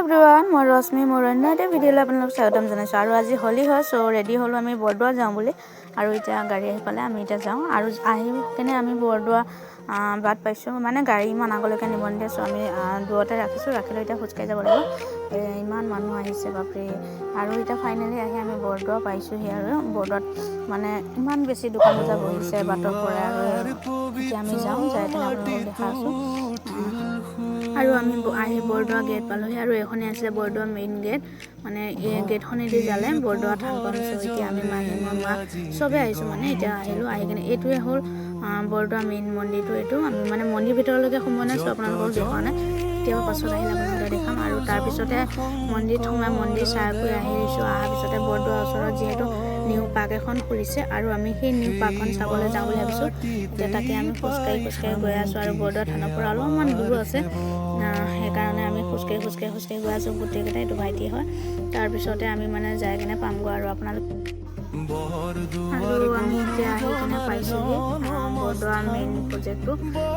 Everyone, মই ৰশ্মি মোৰ অন্য এটা ভিডিঅ'লৈ আপোনালোকক স্বাগতম জনাইছোঁ। আৰু আজি হোলী হয়, চ' ৰেডি হ'লোঁ আমি বৰদোৱা যাওঁ বুলি। আৰু এতিয়া গাড়ী আহি পালে আমি এতিয়া যাওঁ। আৰু আহি কেনে আমি বৰদোৱা বাট পাইছোঁ, মানে গাড়ী ইমান আগলৈকে নিব নিদিয়ে, চ' আমি দূৰতে ৰাখিছোঁ। ৰাখিলৈ এতিয়া খোজকাঢ়ি যাব লাগিব। ইমান মানুহ আহিছে বাপৰে। আৰু এতিয়া ফাইনেলি আহি আমি বৰদোৱা পাইছোঁহি। আৰু বৰদোৱাত মানে ইমান বেছি দোকান বজাৰ বহিছে বাটৰ পৰা। আৰু এতিয়া আমি যাওঁ, যাই কিনে আপোনালোকক দেখাইছোঁ। আৰু আমি আহি বৰদোৱা গেট পালোঁহি। আৰু এইখনেই আছিলে বৰদোৱা মেইন গেট, মানে এই গেটখনেদি যালে বৰদোৱা থানখন আছে। এতিয়া আমি মাহী মামা চবেই আহিছোঁ, মানে এতিয়া আহিলোঁ। আহি কিনে এইটোৱে হ'ল বৰদোৱা মেইন মন্দিৰটো। এইটো আমি মানে মন্দিৰ ভিতৰলৈকে সোমোৱা নাই, চ' আপোনালোকক দেখুওৱা নাই। কেতিয়াবা পাছত আহিলে আপোনালোকে দেখাম। আৰু তাৰপিছতে মন্দিৰত সোমাই মন্দিৰ চাই কৰি আহিছোঁ। অহাৰ পিছতে বৰদোৱাৰ ওচৰত যিহেতু নিউ পাৰ্ক এখন খুলিছে, আৰু আমি সেই নিউ পাৰ্কখন চাবলৈ যাওঁ বুলি ভাবিছোঁ। এতিয়া তাকে আমি খোজকাঢ়ি গৈ আছোঁ। আৰু বৰদোৱা থানৰ পৰা অলপমান দূৰ আছে, সেইকাৰণে আমি খোজকাঢ়ি গৈ আছোঁ গোটেইকেইটাই। এইটো ভাইটি হয়। তাৰপিছতে আমি মানে যাই কিনে পামগৈ। আৰু আপোনালোক আৰু আমি এতিয়া আহি কিনে পাইছোঁহি বৰদোৱা মেইন প্ৰজেক্টটো।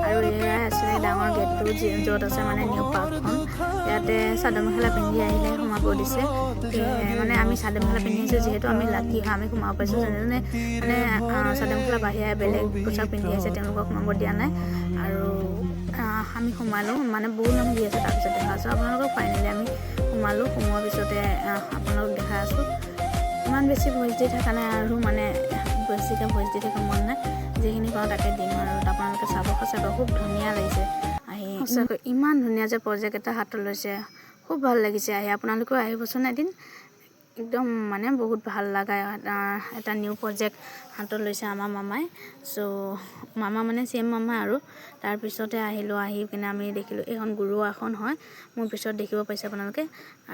আৰু এয়াই আছিলে ডাঙৰ গেটটো, য'ত আছে মানে নিউ পাৰ্কখন। ইয়াতে চাদৰ মেখেলা পিন্ধি আহিলে সোমাব দিছে। মানে আমি চাদৰ মেখেলা পিন্ধি আহিছোঁ, যিহেতু আমি লাকি হয়, আমি সোমাব পাইছোঁ। যেনে মানে চাদৰ মেখেলা বাহিৰে বেলেগ পোচাক পিন্ধি আহিছে, তেওঁলোকক সোমাব দিয়া নাই। আৰু আমি সোমালোঁ, মানে বহুত মানুহ দি আছে। তাৰপিছত দেখা আছোঁ আপোনালোকক। ফাইনেলি আমি সোমোৱাৰ পিছতে আপোনালোকক দেখাই আছোঁ। ইমান বেছি ভইচ দি থকা নাই, আৰু মানে বেছিকৈ ভইচ দি থকা মন নাই। যিখিনি পাওঁ তাকে দিম। আৰু আপোনালোকে চাব, সঁচাকৈ খুব ধুনীয়া লাগিছে আহি। সঁচাকৈ ইমান ধুনীয়া যে প্ৰজেক্ট এটা হাতত লৈছে, খুব ভাল লাগিছে আহি। আপোনালোকেও আহিবচোন এদিন, একদম মানে বহুত ভাল লগা এটা নিউ প্ৰজেক্ট হাতত লৈছে আমাৰ মামাই। চ' মামা মানে চেম মামা। আৰু তাৰপিছতে আহিলোঁ। আহি কিনে আমি দেখিলোঁ এইখন গুৰু আসন হয়, মোৰ পিছত দেখিব পাইছে আপোনালোকে।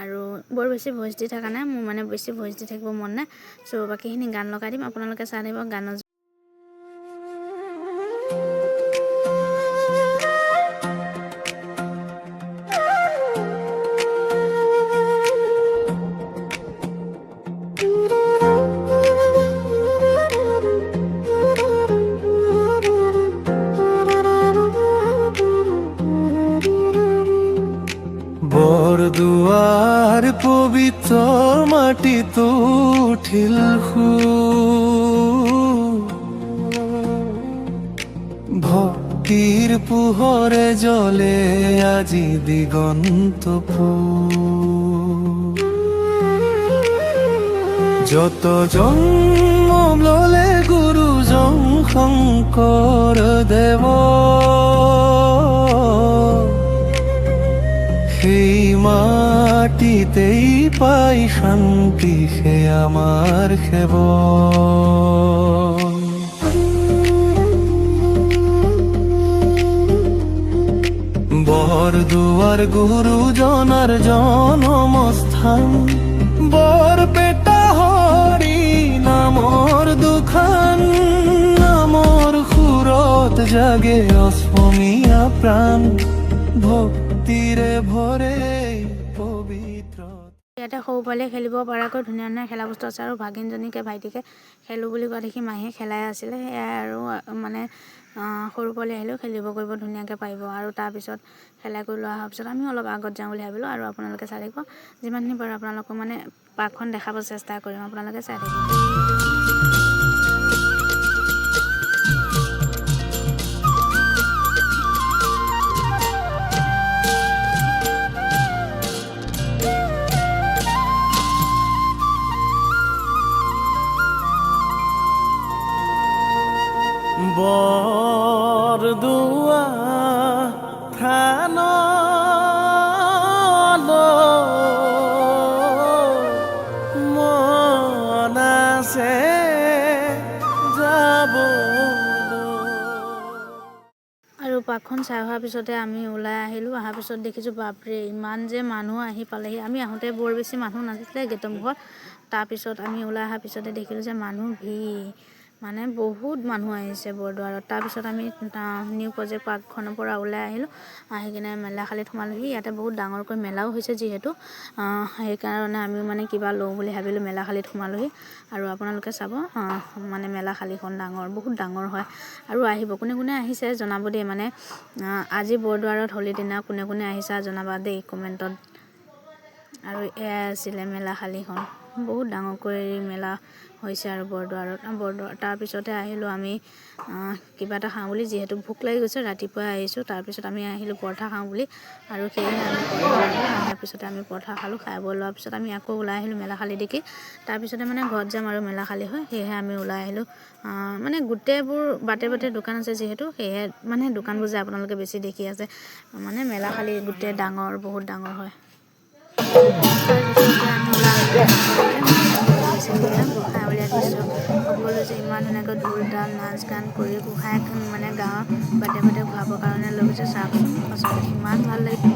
আৰু বৰ বেছি ভইচ দি থকা নাই, মোৰ মানে বেছি ভইচ দি থাকিব মন নাই। চ' বাকীখিনি গান লগাই দিম, আপোনালোকে চাই দিব গানৰ। বৰদুৱাৰ পবিত্ৰ মাটিত উঠিল ভক্তিৰ পোহৰে জ্বলে আজি দিগন্ত যত জন্ম ললে গুৰুজন শংকৰ দেৱ, সেই মাটিতেই পাই শান্তি, সে আমাৰ সেব। বৰদুৱাৰ গুৰুজনাৰ জনমস্থান, বৰপেটা হৰি নামৰ দুখান, নামৰ সুৰত জাগে অসমীয়া প্ৰাণ, ভক্তিৰে ভৰে পবিত্ৰ। ইয়াতে সৰু পোৱালীয়ে খেলিব পৰাকৈ ধুনীয়া ধুনীয়া খেলা বস্তু আছে। আৰু ভাগিনজনীকে ভাইটিকে খেলোঁ বুলি কোৱা দেখি মাহীয়ে খেলাই আছিলে। সেয়াই আৰু মানে সৰু পোৱালি আহিলেও খেলিব কৰিব ধুনীয়াকৈ পাৰিব। আৰু তাৰপিছত খেলাই কৰি লোৱা হোৱাৰ পিছত আমি অলপ আগত যাওঁ বুলি ভাবিলোঁ। আৰু আপোনালোকে চাই থাকিব, যিমানখিনি পাৰোঁ আপোনালোকক মানে পাৰ্কখন দেখাব চেষ্টা কৰিম, আপোনালোকে চাই থাকিব। বৰদুৱা থানলৈ মন আছে যাবলৈ। আৰু পাৰ্কখন চাই হোৱাৰ পিছতে আমি ওলাই আহিলোঁ। অহাৰ পিছত দেখিছোঁ বাপৰে ইমান যে মানুহ আহি পালেহি। আমি আহোঁতে বৰ বেছি মানুহ নাছিলে গেটৰ মুখত। তাৰপিছত আমি ওলাই অহাৰ পিছতে দেখিলোঁ যে মানুহ ভিৰ, মানে বহুত মানুহ আহিছে বৰদুৱাৰত। তাৰপিছত আমি নিউ প্ৰজেক্ট পাৰ্কখনৰ পৰা ওলাই আহিলোঁ। আহি কিনে মেলাখালীত সোমালোহি। ইয়াতে বহুত ডাঙৰকৈ মেলাও হৈছে, যিহেতু সেইকাৰণে আমি মানে কিবা লওঁ বুলি ভাবিলোঁ, মেলাখালীত সোমালোহি। আৰু আপোনালোকে চাব, মানে মেলাখালীখন বহুত ডাঙৰ হয়। আৰু আহিব, কোনে কোনে আহিছে জনাব দেই। মানে আজি বৰদুৱাৰত হোলীৰ দিনা কোনে কোনে আহিছা জনাবা দেই কমেণ্টত। আৰু এয়া আছিলে মেলাশালীখন বহুত ডাঙৰকৈ মেলা হৈছে আৰু বৰদোৱাৰত তাৰপিছতে আহিলোঁ আমি কিবা এটা খাওঁ বুলি যিহেতু ভোক লাগি গৈছে ৰাতিপুৱাই আহিছোঁ তাৰপিছত আমি আহিলোঁ পৰঠা খাওঁ বুলি আৰু সেয়েহে আমি অহাৰ পিছতে আমি পৰঠা খালোঁ খাই বৈ লোৱাৰ পিছত আমি আকৌ ওলাই আহিলোঁ মেলাশালী দেখি তাৰপিছতে মানে ঘৰত যাম আৰু মেলাশালী হয় সেয়েহে আমি ওলাই আহিলোঁ মানে গোটেইবোৰ বাটে বাটে দোকান আছে যিহেতু সেয়েহে মানে দোকানবোৰ যে আপোনালোকে বেছি দেখি আছে মানে মেলাশালী গোটেই ডাঙৰ বহুত ডাঙৰ হয় তাৰপিছতে আমি ওলাই গোঁসাই উলিয়াই দিছোঁ সকলো যে ইমান ধুনীয়াকৈ ঢোল তাল নাচ গান কৰি গোঁসাই মানে গাঁৱৰ বাটে বাটে ঘূৰাবৰ কাৰণে লৈ গৈছে চাওকচোন সঁচাকৈ ইমান ভাল লাগে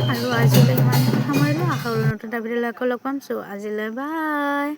আৰু আজিলৈ ইমান সামৰিলোঁ আশা কৰোঁ নতুন এটা ভিডিঅ'লৈ আকৌ লগ পাম চ' আজিলৈ বাই